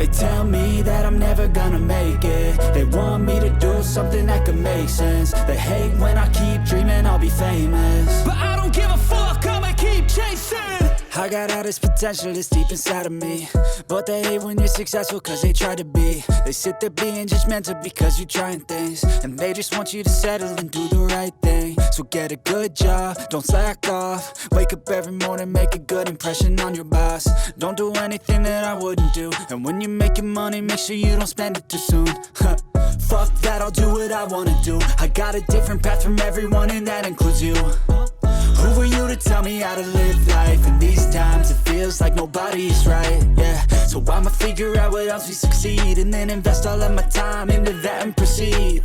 They tell me that I'm never gonna make it. They want me to do something that could make sense. They hate when I keep dreaming I'll be famous, but I don't give a fuck, I'ma keep chasing. I got all this potential that's deep inside of me, but they hate when you're successful cause they try to be. They sit there being judgmental because you're trying things, and they just want you to settle and do the right thing. So get a good job, don't slack off. Wake up every morning, make a good impression on your boss. Don't do anything that I wouldn't do, and when you're making money, make sure you don't spend it too soon. Fuck that, I'll do what I wanna do. I got a different path from everyone, and that includes you. Who are you to tell me how to live life? In these times it feels like nobody's right, yeah. So I'ma figure out what else we succeed, and then invest all of my time into that and proceed.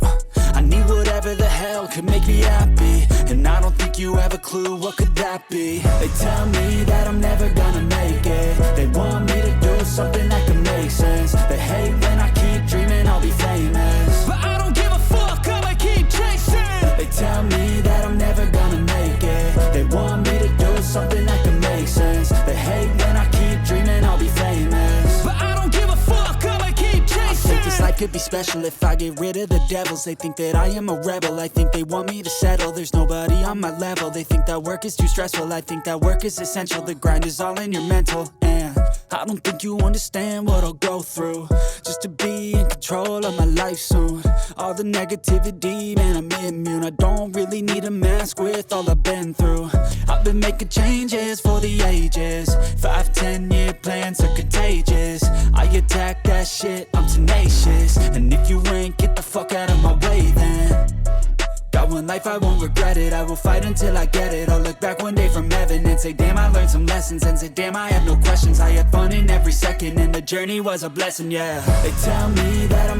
I need whatever the hell could make me happy, and I don't think you have a clue what could that be. They tell me that I'm never gonna make it. They want me to do something that could make sense. They hate when I keep dreaming I'll be famous, but I don't give a fuck, I'ma keep chasing. They tell me that I'm never gonna make it. They want me to do something that can make sense. They hate when I keep dreaming I'll be famous, but I don't give a fuck, I'ma keep chasing. I think this life could be special if I get rid of the devils. They think that I am a rebel, I think they want me to settle. There's nobody on my level, they think that work is too stressful. I think that work is essential, the grind is all in your mental. And I don't think you understand what I'll go through just to be in control of my life soon. All the negativity, man, I'm immune. I don't really need a mask with all I've been through. I've been making changes for the ages. 5-10 year plans are contagious. I attack that shit, I'm tenacious. And if you ain't, get the fuck out of my way then. Got one life, I won't regret it. I will fight until I get it. I'll look back one day from heaven and say, damn, I learned some lessons. And say, damn, I have no questions. I had fun in every second, and the journey was a blessing, yeah. They tell me that I'm